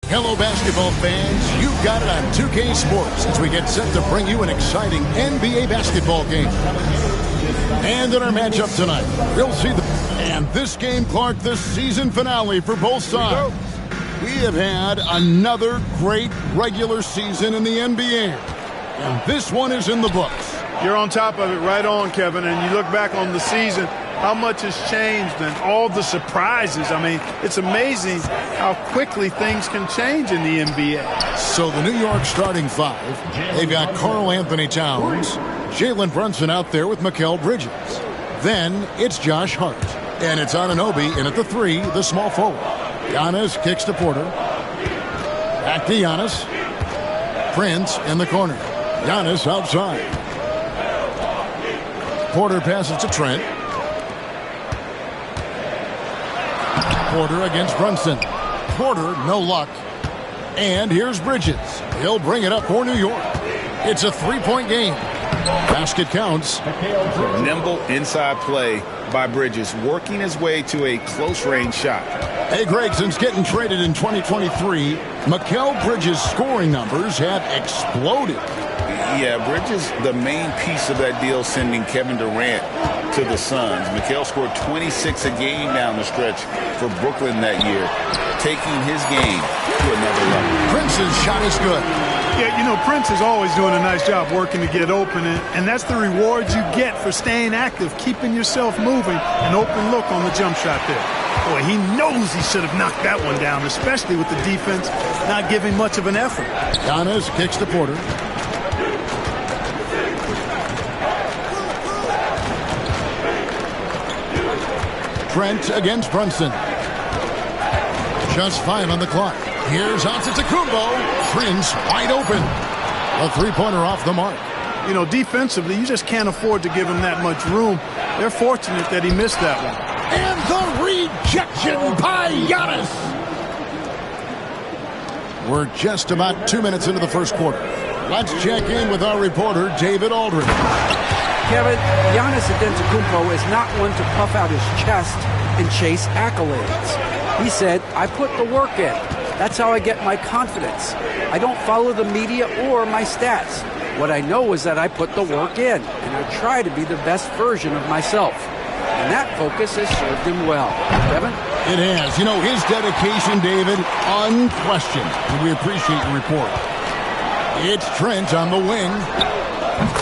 Hello, basketball fans. You've got it on 2K Sports as we get set to bring you an exciting NBA basketball game. And in our matchup tonight, we'll see and this game, Clark, the season finale for both sides. We have had another great regular season in the NBA. And this one is in the books. You're on top of it, right on, Kevin. And you look back on the season, how much has changed and all the surprises. I mean, it's amazing how quickly things can change in the NBA. So the New York starting five, they've got Karl Anthony Towns, Jalen Brunson out there with Mikal Bridges. Then it's Josh Hart. And it's Anunoby in at the three, the small forward. Giannis kicks to Porter. Back to Giannis. Prince in the corner. Giannis outside. Porter passes to Trent. Porter against Brunson. Porter, no luck. And here's Bridges. He'll bring it up for New York. It's a three-point game. Basket counts. Nimble inside play by Bridges, working his way to a close-range shot. Hey, Greg, since getting traded in 2023, Mikal Bridges' scoring numbers have exploded. Yeah, Bridges, the main piece of that deal, sending Kevin Durant to the Suns. Mikal scored 26 a game down the stretch for Brooklyn that year, taking his game to another level. Prince's shot is good. Yeah, you know, Prince is always doing a nice job working to get open, and that's the reward you get for staying active, keeping yourself moving, an open look on the jump shot there. Boy, he knows he should have knocked that one down, especially with the defense not giving much of an effort. Giannis kicks to Porter. Trent against Brunson. Just 5 on the clock. Here's Antetokounmpo. Prince wide open. A three-pointer off the mark. You know, defensively, you just can't afford to give him that much room. They're fortunate that he missed that one. And the rejection by Giannis. We're just about 2 minutes into the first quarter. Let's check in with our reporter, David Aldridge. Kevin, Giannis Antetokounmpo is not one to puff out his chest and chase accolades. He said, I put the work in. That's how I get my confidence. I don't follow the media or my stats. What I know is that I put the work in, and I try to be the best version of myself. And that focus has served him well. Kevin? It has. You know, his dedication, David, unquestioned. And we appreciate your report. It's Trent on the wing.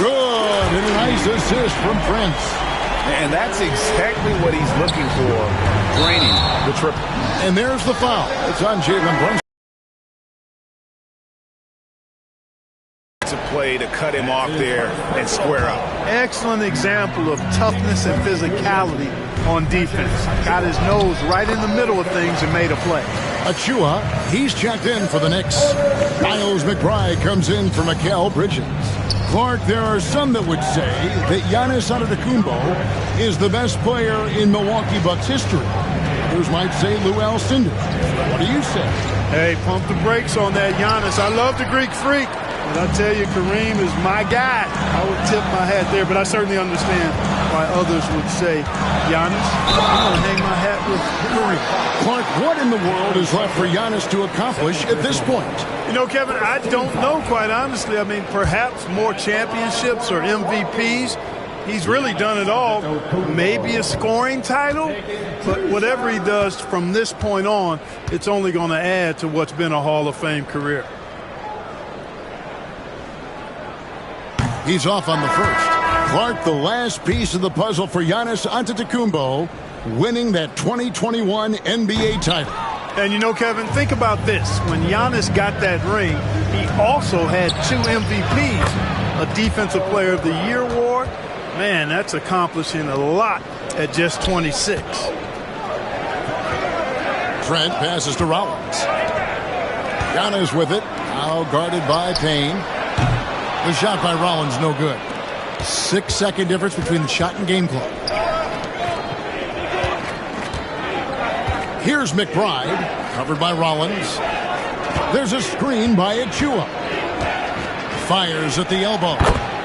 Good. And a nice assist from Prince. And that's exactly what he's looking for, draining the triple. And there's the foul. It's on Jalen Brunson. It's a play to cut him off there and square up. Excellent example of toughness and physicality on defense. Got his nose right in the middle of things and made a play. Achua, he's checked in for the Knicks. Miles McBride comes in for Mikal Bridges. Clark, there are some that would say that Giannis Antetokounmpo is the best player in Milwaukee Bucks history. Others might say Lou Alcindor. What do you say? Hey, pump the brakes on that, Giannis. I love the Greek freak. But I tell you, Kareem is my guy. I would tip my hat there, but I certainly understand why others would say, Giannis, I'm going to hang my hat with Kareem. Clark, what in the world is left for Giannis to accomplish at this point? You know, Kevin, I don't know, quite honestly. I mean, perhaps more championships or MVPs. He's really done it all. Maybe a scoring title, but whatever he does from this point on, it's only going to add to what's been a Hall of Fame career. He's off on the first. Clark, the last piece of the puzzle for Giannis Antetokounmpo, winning that 2021 NBA title. And you know, Kevin, think about this. When Giannis got that ring, he also had 2 MVPs, a Defensive Player of the Year award. Man, that's accomplishing a lot at just 26. Trent passes to Rollins. Giannis with it, now guarded by Payne. The shot by Rollins, no good. 6-second difference between the shot and game clock. Here's McBride, covered by Rollins. There's a screen by Achua. Fires at the elbow.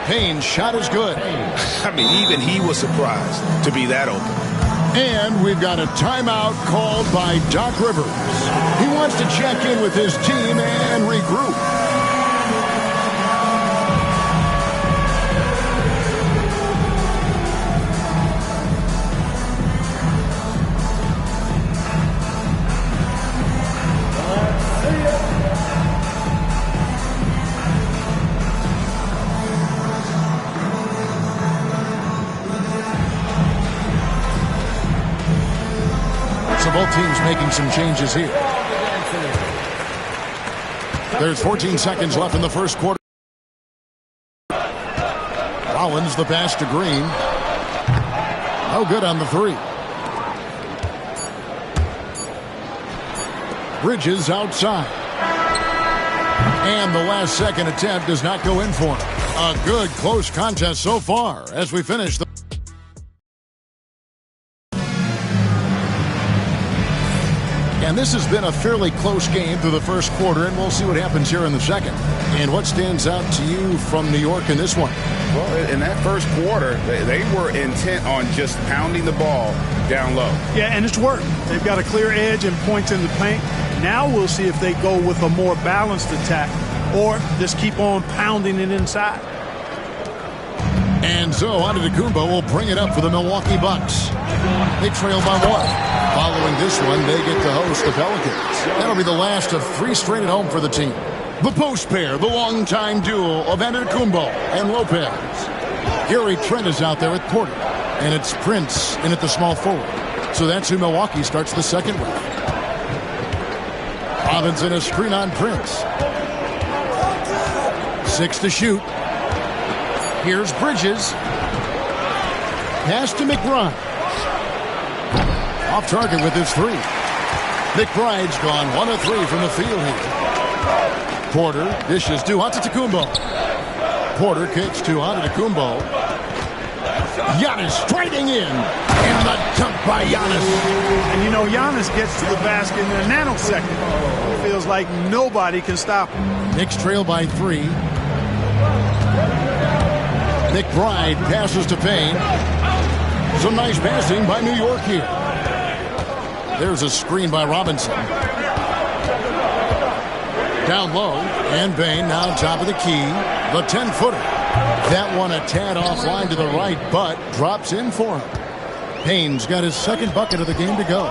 Payne's shot is good. I mean, even he was surprised to be that open. And we've got a timeout called by Doc Rivers. He wants to check in with his team and regroup. So both teams making some changes here. There's 14 seconds left in the first quarter. Rollins the pass to Green. No good on the three. Bridges outside. And the last second attempt does not go in for him. A good close contest so far as we finish the And this has been a fairly close game through the first quarter, and we'll see what happens here in the second. And what stands out to you from New York in this one? Well, in that first quarter, they were intent on just pounding the ball down low. Yeah, and it's worked. They've got a clear edge and points in the paint. Now we'll see if they go with a more balanced attack or just keep on pounding it inside. And so Antetokounmpo will bring it up for the Milwaukee Bucks. They trail by one. Following this one, they get to host the Pelicans. That'll be the last of three straight at home for the team. The post pair, the longtime duo of Antetokounmpo and Lopez. Gary Trent is out there with Porter. And it's Prince in at the small forward. So that's who Milwaukee starts the second with. Robinson a screen on Prince. 6 to shoot. Here's Bridges. Pass to McBride. Off target with his three. McBride's gone 1 of 3 from the field here. Porter dishes to Antetokounmpo. Porter kicks to Antetokounmpo. Giannis striding in. And the dunk by Giannis. And you know, Giannis gets to the basket in a nanosecond. It feels like nobody can stop him. Knicks trail by 3. McBride passes to Payne. Some nice passing by New York here. There's a screen by Robinson. Down low, and Payne now top of the key. The 10-footer. That one a tad offline to the right, but drops in for him. Payne's got his second bucket of the game to go.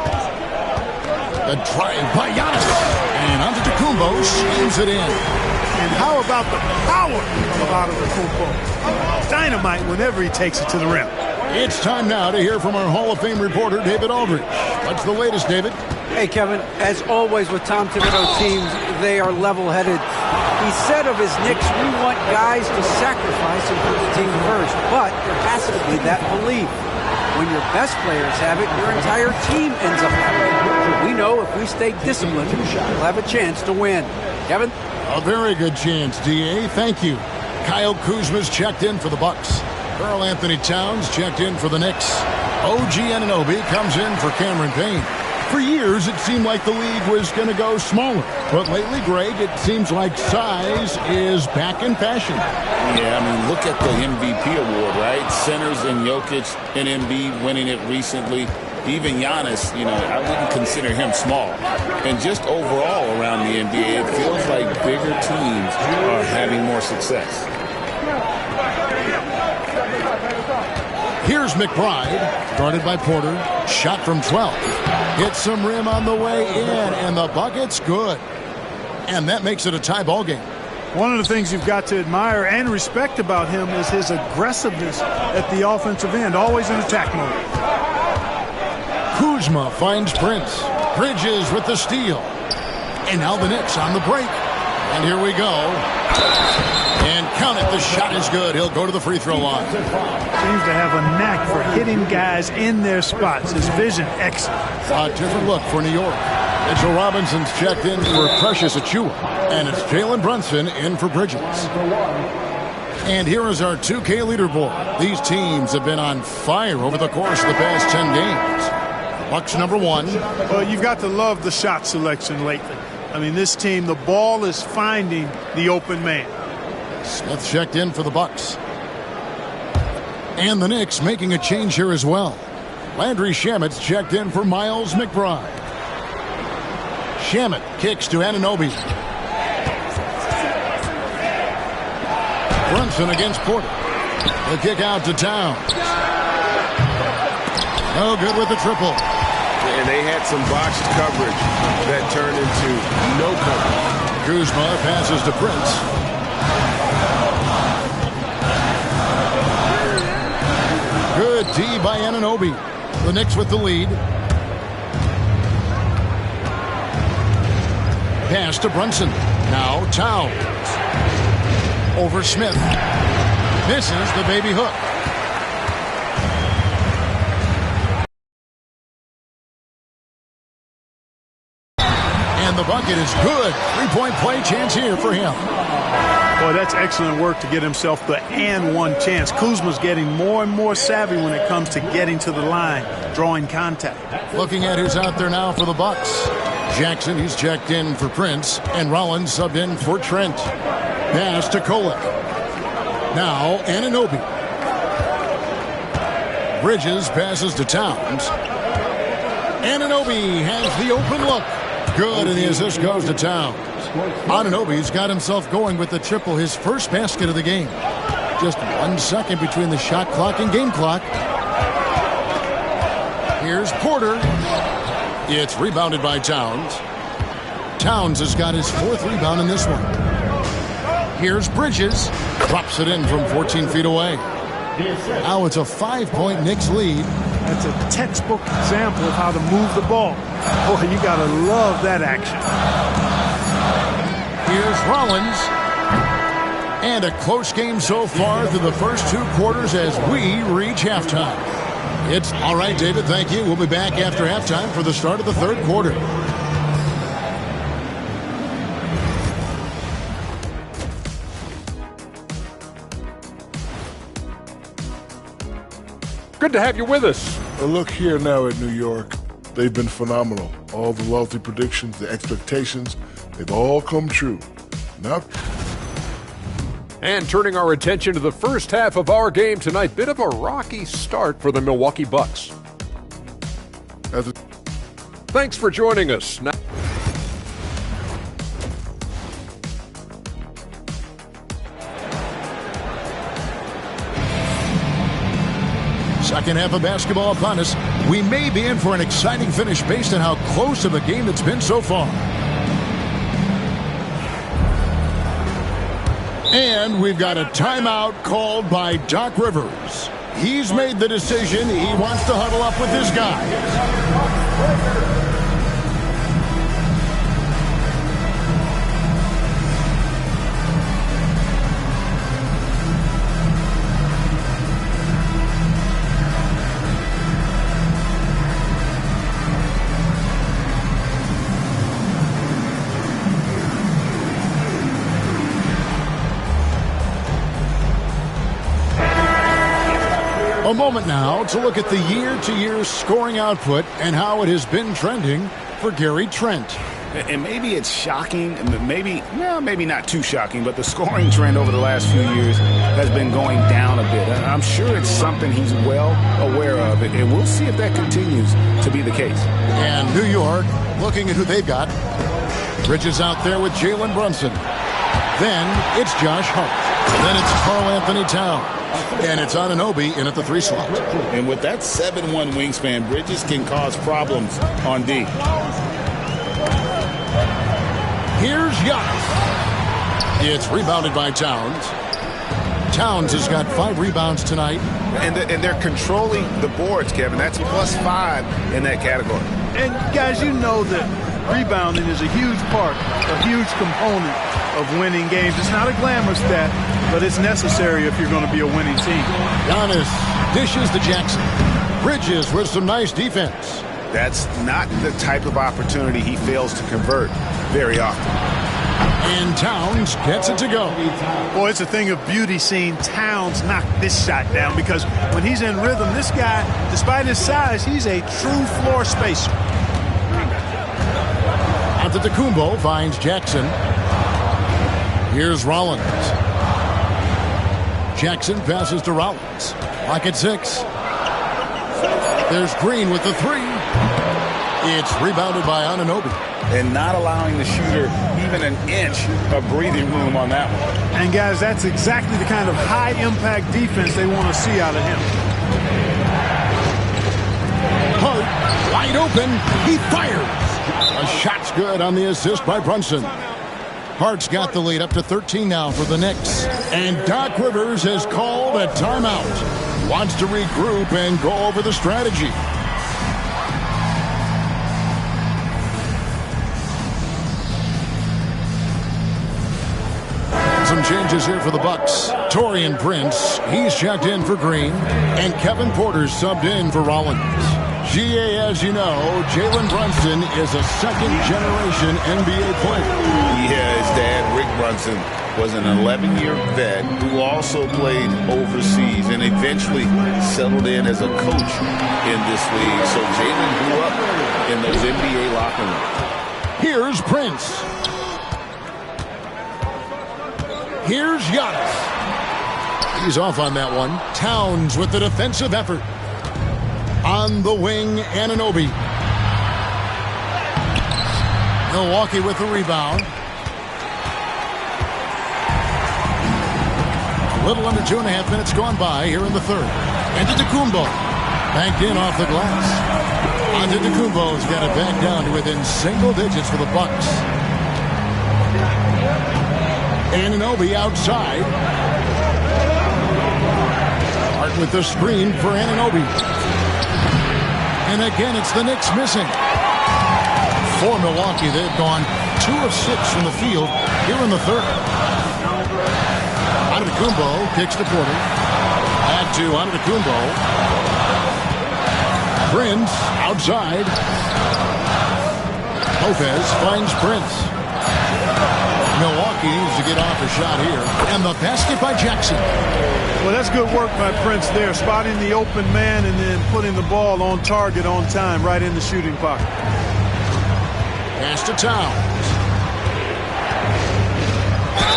The drive by Giannis. And Antetokounmpo slams it in. And how about the power of Antetokounmpo? Dynamite whenever he takes it to the rim. It's time now to hear from our Hall of Fame reporter, David Aldridge. What's the latest, David? Hey, Kevin, as always with Tom Thibodeau teams, they are level-headed. He said of his Knicks, we want guys to sacrifice and put the team first, but there has to be that belief. When your best players have it, your entire team ends up having it. We know if we stay disciplined, we'll have a chance to win. Kevin? A very good chance, D.A. Thank you. Kyle Kuzma's checked in for the Bucks. Karl Anthony Towns checked in for the Knicks. OG Anunoby comes in for Cameron Payne. For years, it seemed like the league was going to go smaller. But lately, Greg, it seems like size is back in fashion. Yeah, I mean, look at the MVP award, right? Centers and Jokic and Embiid winning it recently. Even Giannis, you know, I wouldn't consider him small. And just overall around the NBA, it feels like bigger teams are having more success. Here's McBride, guarded by Porter. Shot from 12. Hits some rim on the way in, and the bucket's good. And that makes it a tie ball game. One of the things you've got to admire and respect about him is his aggressiveness at the offensive end, always in attack mode. Kuzma finds Prince. Bridges with the steal. And now the Knicks on the break. And here we go. And count it, the shot is good. He'll go to the free throw line. Seems to have a knack for hitting guys in their spots. His vision, excellent. A different look for New York. Mitchell Robinson's checked in for Precious Achiuwa. And it's Jalen Brunson in for Bridges. And here is our 2K leaderboard. These teams have been on fire over the course of the past 10 games. Bucks number 1. Well, you've got to love the shot selection lately. I mean, this team, the ball is finding the open man. Smith checked in for the Bucks. And the Knicks making a change here as well. Landry Shamit's checked in for Miles McBride. Shamit kicks to Anunoby. Brunson against Porter. The kick out to Towns. No good with the triple. And they had some botched coverage that turned into no coverage. Kuzma passes to Prince. Good D by Anunoby. The Knicks with the lead. Pass to Brunson. Now Towns. Over Smith. Misses the baby hook. And the bucket is good. Three-point play chance here for him. Boy, that's excellent work to get himself the and one chance. Kuzma's getting more and more savvy when it comes to getting to the line, drawing contact. Looking at who's out there now for the Bucks. Jackson, he's checked in for Prince, and Rollins subbed in for Trent. Pass to Kolek. Now Anunoby. Bridges passes to Towns. Anunoby has the open look. Good, and the assist goes to Towns. Anunoby's got himself going with the triple, his first basket of the game. Just 1 second between the shot clock and game clock. Here's Porter. It's rebounded by Towns. Towns has got his 4th rebound in this one. Here's Bridges. Drops it in from 14 feet away. Now it's a 5-point Knicks lead. That's a textbook example of how to move the ball. Boy, you got to love that action. Here's Rollins. And a close game so far through the first 2 quarters as we reach halftime. It's all right, David. Thank you. We'll be back after halftime for the start of the 3rd quarter. Good to have you with us. A look here now at New York. They've been phenomenal. All the lofty predictions, the expectations, they've all come true. Now, And turning our attention to the first half of our game tonight, bit of a rocky start for the Milwaukee Bucks. Thanks for joining us. Now Second half of basketball upon us. We may be in for an exciting finish based on how close of a game it's been so far. And we've got a timeout called by Doc Rivers. He's made the decision. He wants to huddle up with his guys. A moment now to look at the year-to-year scoring output and how it has been trending for Gary Trent. And maybe it's shocking, maybe not too shocking, but the scoring trend over the last few years has been going down a bit. I'm sure it's something he's well aware of, and we'll see if that continues to be the case. And New York, looking at who they've got. Bridges out there with Jalen Brunson. Then it's Josh Hart. Then it's Karl-Anthony Towns. And it's Anunoby in at the 3 slot. And with that 7'1" wingspan, Bridges can cause problems on D. Here's Giannis. It's rebounded by Towns. Towns has got 5 rebounds tonight. And they're controlling the boards, Kevin. That's +5 in that category. And guys, you know that rebounding is a huge part, a huge component of winning games. It's not a glamour stat, but it's necessary if you're going to be a winning team. Giannis dishes to Jackson. Bridges with some nice defense. That's not the type of opportunity he fails to convert very often. And Towns gets it to go. Boy, it's a thing of beauty seeing Towns knock this shot down, because when he's in rhythm, this guy, despite his size, he's a true floor spacer. Antetokounmpo finds Jackson. Here's Rollins. Jackson passes to Rollins. Clock at 6. There's Green with the three. It's rebounded by Anunoby. And not allowing the shooter even an inch of breathing room on that one. And, guys, that's exactly the kind of high-impact defense they want to see out of him. Hart, wide open. He fires. A shot's good on the assist by Brunson. Hart's got the lead up to 13 now for the Knicks. And Doc Rivers has called a timeout. Wants to regroup and go over the strategy. Some changes here for the Bucks. Taurean Prince, he's checked in for Green. And Kevin Porter's subbed in for Rollins. GA, as you know, Jalen Brunson is a second-generation NBA player. Yeah, his dad, Rick Brunson, was an 11-year vet who also played overseas and eventually settled in as a coach in this league. So Jalen grew up in those NBA locker rooms. Here's Prince. Here's Giannis. He's off on that one. Towns with the defensive effort. On the wing, Anunoby. Milwaukee with the rebound. A little under 2.5 minutes gone by here in the third. Antetokounmpo banked in off the glass. Antetokounmpo's got it back down to within single digits for the Bucks. Anunoby outside. Hart with the screen for Anunoby. And again, it's the Knicks missing. For Milwaukee, they've gone 2 of 6 from the field here in the third. Antetokounmpo kicks to Porter. Back to Antetokounmpo. Prince outside. Lopez finds Prince. Milwaukee needs to get off a shot here. And the basket by Jackson. Well, that's good work by Prince there, spotting the open man and then putting the ball on target on time right in the shooting pocket. Pass to Towns.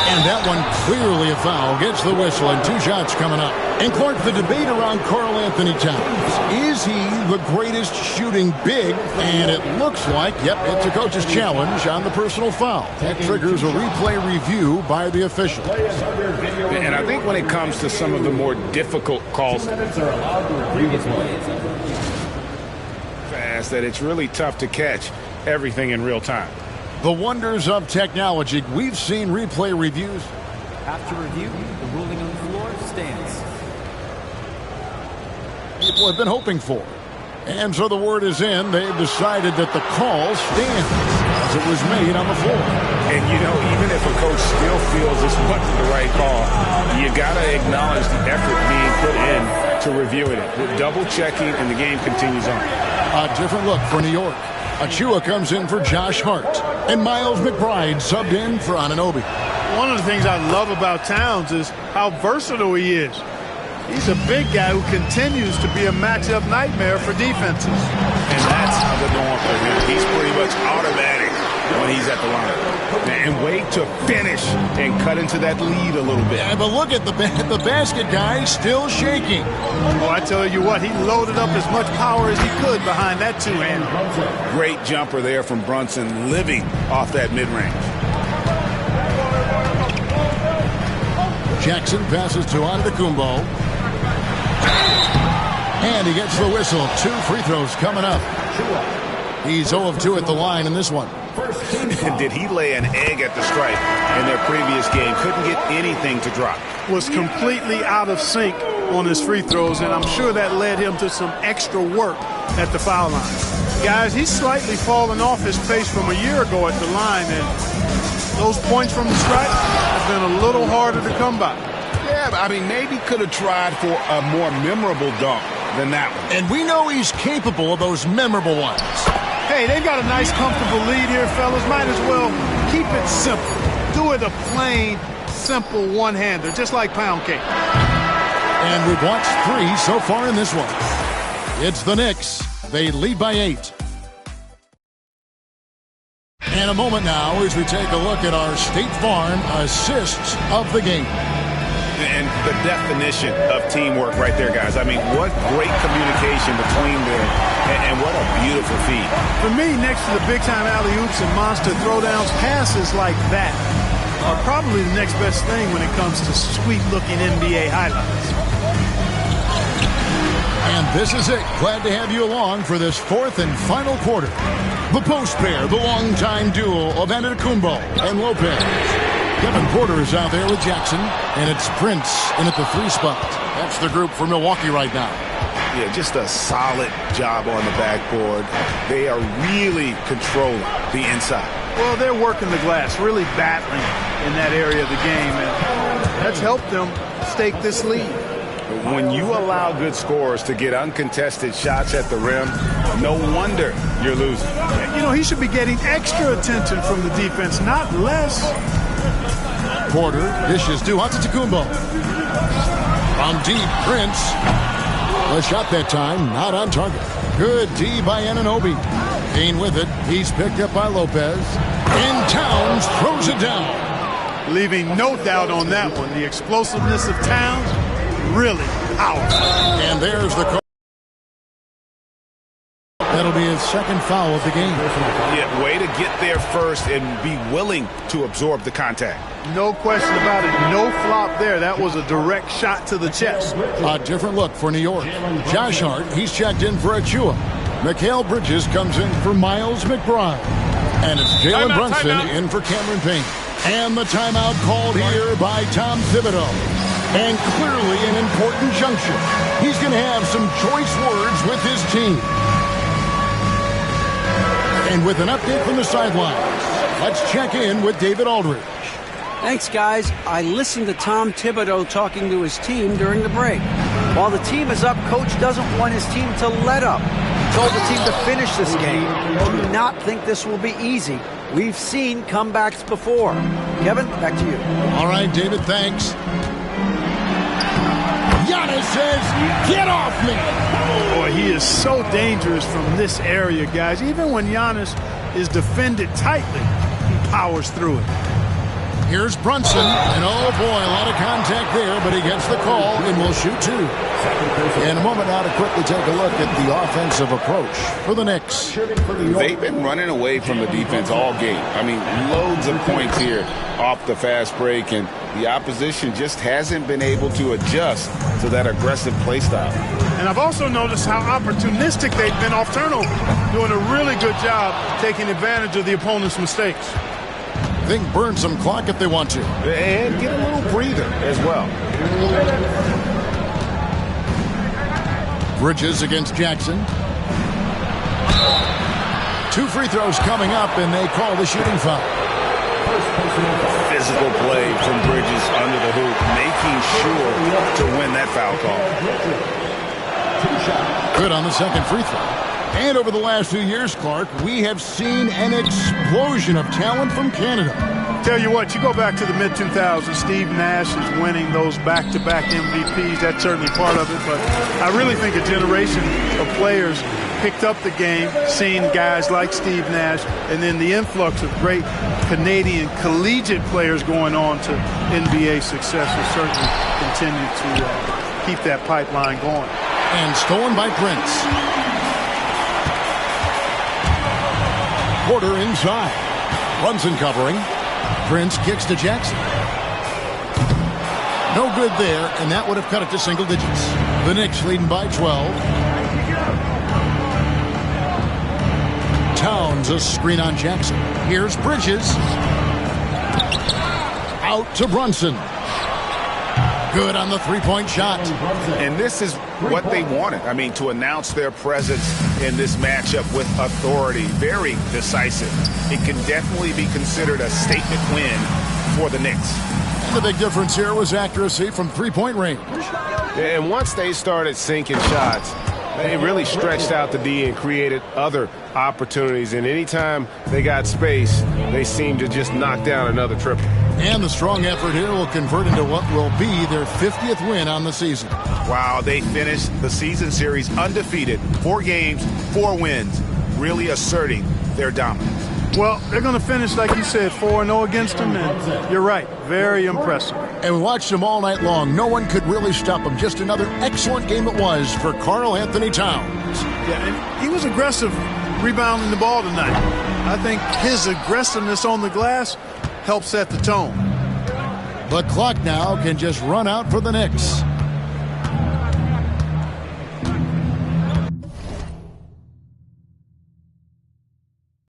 And that one clearly a foul. Gets the whistle and 2 shots coming up. And Clark, the debate around Karl Anthony Towns. Is he the greatest shooting big? And it looks like, yep, it's a coach's challenge on the personal foul. That triggers a replay review by the official. And I think when it comes to some of the more difficult calls, fast, that it's really tough to catch everything in real time. The wonders of technology. We've seen replay reviews. After review, the ruling on the floor stands. People have been hoping for. And so the word is in. They've decided that the call stands as it was made on the floor. And, you know, even if a coach still feels this wasn't the right call, you got to acknowledge the effort being put in to reviewing it. With double-checking, and the game continues on. A different look for New York. Achua comes in for Josh Hart. And Miles McBride subbed in for Anunoby. One of the things I love about Towns is how versatile he is. He's a big guy who continues to be a matchup nightmare for defenses. And that's the norm for him. He's pretty much automatic when he's at the line. And wait to finish and cut into that lead a little bit. Yeah, but look at the basket guy still shaking. Oh, I tell you what, he loaded up as much power as he could behind that two-hander. Great jumper there from Brunson, living off that mid-range. Jackson passes to Antetokounmpo. And he gets the whistle. 2 free throws coming up. He's 0 of 2 at the line in this one. Did he lay an egg at the stripe in their previous game? Couldn't get anything to drop. Was completely out of sync on his free throws, and I'm sure that led him to some extra work at the foul line. Guys, he's slightly fallen off his pace from a year ago at the line, and those points from the stripe have been a little harder to come by. Yeah, I mean, maybe could have tried for a more memorable dunk than that one. And we know he's capable of those memorable ones. Hey, they've got a nice, comfortable lead here, fellas. Might as well keep it simple. Do it a plain, simple one-hander, just like pound cake. And we've watched 3 so far in this one. It's the Knicks. They lead by 8. And a moment now as we take a look at our State Farm assists of the game. And the definition of teamwork right there, guys. I mean, what great communication between them, and what a beautiful feat. For me, next to the big-time alley-oops and monster throwdowns, passes like that are probably the next best thing when it comes to sweet-looking NBA highlights. And this is it. Glad to have you along for this fourth and final quarter. The post pair, the longtime duo of Antetokounmpo and Lopez. Kevin Porter is out there with Jackson, and it's Prince in at the 3 spot. That's the group for Milwaukee right now. Yeah, just a solid job on the backboard. They are really controlling the inside. Well, they're working the glass, really battling in that area of the game, and that's helped them stake this lead. When you allow good scorers to get uncontested shots at the rim, no wonder you're losing. You know, he should be getting extra attention from the defense, not less. Porter dishes to Antetokounmpo. From deep, Prince. A shot that time, not on target. Good D by Anunoby. Kane with it. He's picked up by Lopez. And Towns throws it down. Leaving no doubt on that one. The explosiveness of Towns, really powerful. And there's the call. That'll be his second foul of the game. Yeah, way to get there first and be willing to absorb the contact. No question about it. No flop there. That was a direct shot to the chest. A different look for New York. Josh Hart, he's checked in for Achua. Mikal Bridges comes in for Miles McBride. And it's Jalen Brunson in for Cameron Payne. And the timeout called here by Tom Thibodeau. And clearly an important junction. He's going to have some choice words with his team. And with an update from the sidelines, let's check in with David Aldridge. Thanks, guys. I listened to Tom Thibodeau talking to his team during the break. While the team is up, Coach doesn't want his team to let up. He told the team to finish this game. Do not think this will be easy. We've seen comebacks before. Kevin, back to you. All right, David, thanks. Giannis says, get off me. Boy, he is so dangerous from this area, guys. Even when Giannis is defended tightly, he powers through it. Here's Brunson, and oh boy, a lot of contact there, but he gets the call and will shoot 2. In a moment now to quickly take a look at the offensive approach for the Knicks. They've been running away from the defense all game. I mean, loads of points here off the fast break, and the opposition just hasn't been able to adjust to that aggressive play style. And I've also noticed how opportunistic they've been off turnover, doing a really good job taking advantage of the opponent's mistakes. They can burn some clock if they want to. And get a little breather as well. Bridges against Jackson. 2 free throws coming up, and they call the shooting foul. Physical play from Bridges under the hoop, making sure to win that foul call. Good on the second free throw. And over the last few years, Clark, we have seen an explosion of talent from Canada. Tell you what, you go back to the mid-2000s, Steve Nash is winning those back-to-back MVPs. That's certainly part of it, but I really think a generation of players picked up the game, seeing guys like Steve Nash, and then the influx of great Canadian collegiate players going on to NBA success will certainly continue to keep that pipeline going. And stolen by Prince. Porter inside. Brunson covering. Prince kicks to Jackson. No good there, and that would have cut it to single digits. The Knicks leading by 12. Towns a screen on Jackson. Here's Bridges. Out to Brunson. Good on the three-point shot. And this is what they wanted. I mean, to announce their presence in this matchup with authority. Very decisive. It can definitely be considered a statement win for the Knicks. And the big difference here was accuracy from three-point range. And once they started sinking shots, they really stretched out the D and created other opportunities. And anytime they got space, they seemed to just knock down another triple. And the strong effort here will convert into what will be their 50th win on the season. Wow, they finished the season series undefeated. 4 games, 4 wins, really asserting their dominance. Well, they're going to finish, like you said, 4-0 against him, and you're right, very impressive. And we watched him all night long. No one could really stop him. Just another excellent game it was for Karl Anthony Towns. Yeah, and he was aggressive rebounding the ball tonight. I think his aggressiveness on the glass helped set the tone. The clock now can just run out for the Knicks.